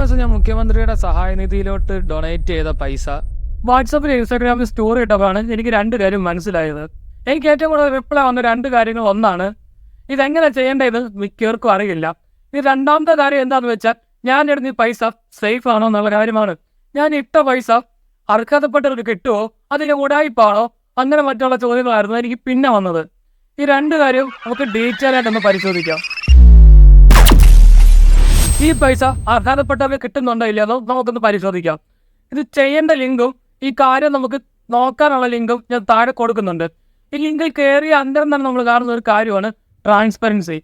ദിവസം ഞാൻ മുഖ്യമന്ത്രിയുടെ സഹായനിധിയിലോട്ട് ഡൊണേറ്റ് ചെയ്ത പൈസ വാട്സപ്പിൽ ഇൻസ്റ്റാഗ്രാമിൽ സ്റ്റോറി ഇട്ടപ്പോഴാണ് എനിക്ക് രണ്ട് കാര്യം മനസ്സിലായത്. എനിക്ക് ഏറ്റവും കൂടുതൽ റിപ്ലൈ വന്ന രണ്ട് കാര്യങ്ങൾ. ഒന്നാണ്, ഇതെങ്ങനെ ചെയ്യേണ്ടത് മിക്കവർക്കും അറിയില്ല. ഈ രണ്ടാമത്തെ കാര്യം എന്താണെന്ന് വെച്ചാൽ, ഞാൻ ഇടുന്ന ഈ പൈസ സേഫ് ആണോ എന്നുള്ള കാര്യമാണ്. ഞാൻ ഇട്ട പൈസ അർഹതപ്പെട്ടവർക്ക് കിട്ടുമോ, അതിന് ഉടായിപ്പാണോ, അങ്ങനെ മറ്റുള്ള ചോദ്യങ്ങളായിരുന്നു എനിക്ക് പിന്നെ വന്നത്. ഈ രണ്ട് കാര്യം നമുക്ക് ഡീറ്റെയിൽ ആയിട്ടൊന്ന് പരിശോധിക്കാം. ഈ പൈസ അർഹതപ്പെട്ടവർക്ക് കിട്ടുന്നുണ്ടോ ഇല്ലയോ നമുക്കൊന്ന് പരിശോധിക്കാം. ഇത് ചെയ്യേണ്ട ലിങ്കും ഈ കാര്യം നമുക്ക് നോക്കാനുള്ള ലിങ്കും ഞാൻ താഴെ കൊടുക്കുന്നുണ്ട്. ഈ ലിങ്കിൽ കയറിയ അന്തരം തന്നെ നമ്മൾ കാണുന്ന ഒരു കാര്യമാണ് ട്രാൻസ്പെറൻസി.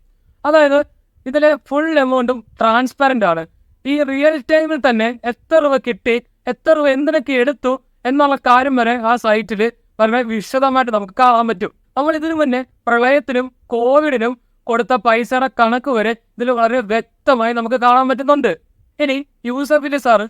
അതായത് ഇതിലെ ഫുൾ എമൗണ്ടും ട്രാൻസ്പെറൻ്റ് ആണ്. ഈ റിയൽ ടൈമിൽ തന്നെ എത്ര രൂപ കിട്ടി, എത്ര രൂപ എന്തിനൊക്കെ എടുത്തു എന്നുള്ള കാര്യം വരെ ആ സൈറ്റിൽ വളരെ വിശദമായിട്ട് നമുക്ക് കാണാൻ പറ്റും. നമ്മൾ ഇതിനു മുന്നേ പ്രളയത്തിനും കോവിഡിനും കൊടുത്ത പൈസയുടെ കണക്ക് വരെ ഇതിൽ വളരെ വ്യക്തമായി നമുക്ക് കാണാൻ പറ്റുന്നുണ്ട്. ഇനി Yusuffali sir,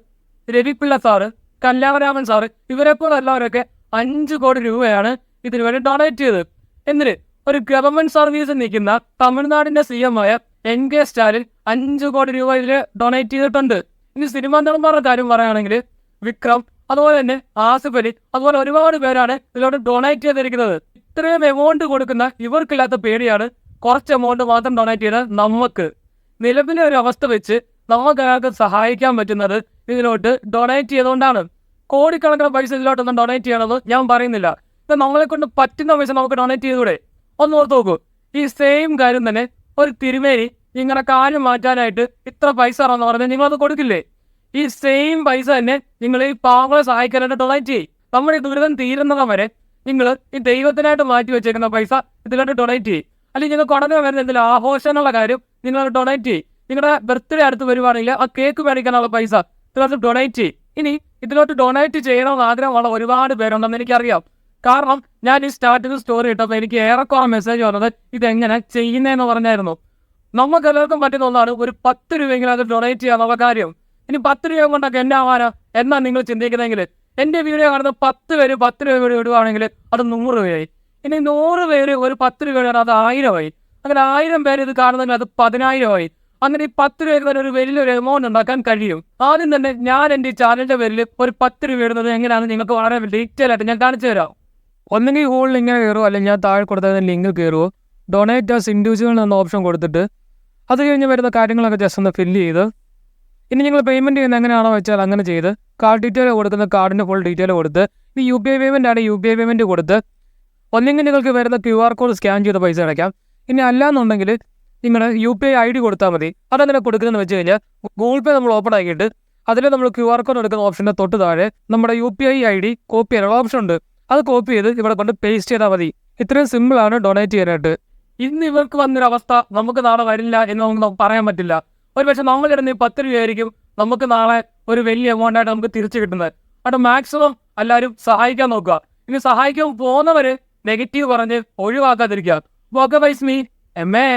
Ravi Pillai sir, Kalyanaraman sir ഇവരെപ്പോലെ എല്ലാവരൊക്കെ 5 കോടി രൂപയാണ് ഇതിനു വേണ്ടി ഡൊണേറ്റ് ചെയ്തത്. എന്തിന്? ഒരു ഗവൺമെന്റ് സർവീസിൽ നിൽക്കുന്ന തമിഴ്നാടിന്റെ CM ആയ NK സ്റ്റാലിൻ 5 കോടി രൂപ ഇതിൽ ഡൊണേറ്റ് ചെയ്തിട്ടുണ്ട്. ഇനി സിനിമാ നടന്മാരുടെ കാര്യം പറയുകയാണെങ്കിൽ വിക്രം, അതുപോലെ തന്നെ ആസിഫ് അലി, അതുപോലെ ഒരുപാട് പേരാണ് ഇതിലോട്ട് ഡൊണേറ്റ് ചെയ്തിരിക്കുന്നത്. ഇത്രയും എമൗണ്ട് കൊടുക്കുന്ന ഇവർക്കില്ലാത്ത പേടിയാണ് കുറച്ച് എമൗണ്ട് മാത്രം ഡൊണേറ്റ് ചെയ്ത് നമുക്ക്. നിലവിലെ ഒരു അവസ്ഥ വെച്ച് നമുക്ക് സഹായിക്കാൻ പറ്റുന്നത് ഇതിലോട്ട് ഡൊണേറ്റ് ചെയ്തുകൊണ്ടാണ്. കോടിക്കണക്കിന് പൈസ ഇതിലോട്ടൊന്നും ഡൊണേറ്റ് ചെയ്യണമെന്ന് ഞാൻ പറയുന്നില്ല. ഇത് നമ്മളെ കൊണ്ട് പറ്റുന്ന പൈസ നമുക്ക് ഡൊണേറ്റ് ചെയ്തുകൂടെ? ഒന്ന് ഓർത്ത് നോക്കൂ. ഈ സെയിം കാര്യം തന്നെ ഒരു തിരുമേനി നിങ്ങളുടെ കാര്യം മാറ്റാനായിട്ട് ഇത്ര പൈസ ആണെന്ന് പറഞ്ഞാൽ നിങ്ങളത് കൊടുക്കില്ലേ? ഈ സെയിം പൈസ തന്നെ നിങ്ങൾ ഈ പാവങ്ങളെ സഹായിക്കാനായിട്ട് ഡൊണേറ്റ് ചെയ്യും. നമ്മുടെ ഈ ദുരിതം തീരുന്നത് വരെ നിങ്ങൾ ഈ ദൈവത്തിനായിട്ട് മാറ്റി വെച്ചേക്കുന്ന പൈസ ഇതിലോട്ട് ഡൊണേറ്റ് ചെയ്യും. അല്ലെങ്കിൽ നിങ്ങൾക്ക് ഉടനെ വരുന്ന എന്തെങ്കിലും ആഘോഷമുള്ള കാര്യം നിങ്ങൾ ഡൊണേറ്റ് ചെയ്യും. നിങ്ങളുടെ ബർത്ത്ഡേ അടുത്ത് വരുവാണെങ്കിൽ ആ കേക്ക് മേടിക്കാനുള്ള പൈസ ഇതിലോട്ട് ഡൊണേറ്റ് ചെയ്യും. ഇനി ഇതിലോട്ട് ഡൊണേറ്റ് ചെയ്യണമെന്ന് ആഗ്രഹമുള്ള ഒരുപാട് പേരുണ്ടെന്ന് എനിക്കറിയാം. കാരണം ഞാൻ ഈ സ്റ്റാറ്റസ് സ്റ്റോറി ഇട്ടപ്പോൾ എനിക്ക് ഏറെക്കുറെ മെസ്സേജ് വന്നത് ഇതെങ്ങനെ ചെയ്യുന്നതെന്ന് പറഞ്ഞായിരുന്നു. നമുക്ക് എല്ലാവർക്കും പറ്റുന്ന ഒന്നാണ് ഒരു 10 രൂപയെങ്കിലും അത് ഡൊണേറ്റ് ചെയ്യാന്നുള്ള കാര്യം. ഇനി 10 രൂപ കൊണ്ടൊക്കെ എന്നെ ആവാനാ എന്നാണ് നിങ്ങൾ ചിന്തിക്കുന്നതെങ്കിൽ, എൻ്റെ വീഡിയോ കാണുന്ന 10 പേര് 10 രൂപ കൂടി ഇടുവാണെങ്കിൽ അത് 100 രൂപയായി. ഇനി 100 പേര് ഒരു 10 രൂപയാണ്, അത് 1000 ആയി. അങ്ങനെ 1000 പേര് ഇത് കാണുന്നെങ്കിൽ അത് 10,000 ആയി. അങ്ങനെ ഈ 10 രൂപയ്ക്ക് തന്നെ ഒരു വലിയൊരു എമൗണ്ട് ഉണ്ടാക്കാൻ കഴിയും. ആദ്യം തന്നെ ഞാൻ എൻ്റെ ഈ ചാനലിൻ്റെ പേരിൽ ഒരു 10 രൂപ ഇടുന്നത് എങ്ങനെയാണെന്ന് നിങ്ങൾക്ക് വളരെ ഡീറ്റെയിൽ ആയിട്ട് ഞാൻ കാണിച്ചു തരാം. ഒന്നെങ്കിൽ ഹോളിൽ ഇങ്ങനെ കയറുമോ, അല്ലെങ്കിൽ ഞാൻ താഴെ കൊടുത്ത ലിങ്ക് കയറുമോ, ഡൊണേറ്റ് ആസ് ഇൻഡിവിജ്വൽ എന്ന ഓപ്ഷൻ കൊടുത്തിട്ട് അത് കഴിഞ്ഞ് വരുന്ന കാര്യങ്ങളൊക്കെ ജസ്റ്റ് ഒന്ന് ഫില്ല് ചെയ്ത്, ഇനി നിങ്ങൾ പേയ്മെൻറ്റ് ചെയ്യുന്നത് എങ്ങനെയാണോ വെച്ചാൽ അങ്ങനെ ചെയ്ത്, കാർഡ് ഡീറ്റെയിൽ കൊടുക്കുന്ന കാർഡിൻ്റെ ഫുൾ ഡീറ്റെയിൽ കൊടുത്ത്, ഇനി UPI പേയ്മെൻ്റ് ആണ് UPI പേയ്മെൻറ്റ് കൊടുത്ത്, ഒന്നെങ്കിൽ നിങ്ങൾക്ക് വരുന്ന QR കോഡ് സ്കാൻ ചെയ്ത് പൈസ അടയ്ക്കാം. ഇനി അല്ലാന്നുണ്ടെങ്കിൽ നിങ്ങൾ UPI ID കൊടുത്താൽ മതി. അതെങ്ങനെ കൊടുക്കുന്നതെന്ന് വെച്ച് കഴിഞ്ഞാൽ, ഗൂഗിൾ പേ നമ്മൾ ഓപ്പൺ ആക്കിയിട്ട് അതിൽ നമ്മൾ QR കോഡ് എടുക്കുന്ന ഓപ്ഷൻ്റെ തൊട്ട് താഴെ നമ്മുടെ UPI ID കോപ്പി ചെയ്യാനുള്ള ഓപ്ഷൻ ഉണ്ട്. അത് കോപ്പി ചെയ്ത് ഇവിടെ കൊണ്ട് പേസ്റ്റ് ചെയ്താൽ മതി. ഇത്രയും സിമ്പിളാണ് ഡൊണേറ്റ് ചെയ്യാനായിട്ട്. ഇന്ന് ഇവർക്ക് വന്നൊരവസ്ഥ നമുക്ക് നാളെ വരില്ല എന്ന് നമുക്ക് പറയാൻ പറ്റില്ല. ഒരു പക്ഷേ നമ്മളിടുന്ന 10 രൂപയായിരിക്കും നമുക്ക് നാളെ ഒരു വലിയ എമൗണ്ടായിട്ട് നമുക്ക് തിരിച്ചു കിട്ടുന്നത്. അവിടെ മാക്സിമം എല്ലാവരും സഹായിക്കാൻ നോക്കുക. ഇനി സഹായിക്കാൻ പോകുന്നവർ നെഗറ്റീവ് പറഞ്ഞ് ഒഴിവാക്കാതിരിക്കുക. Vice me MA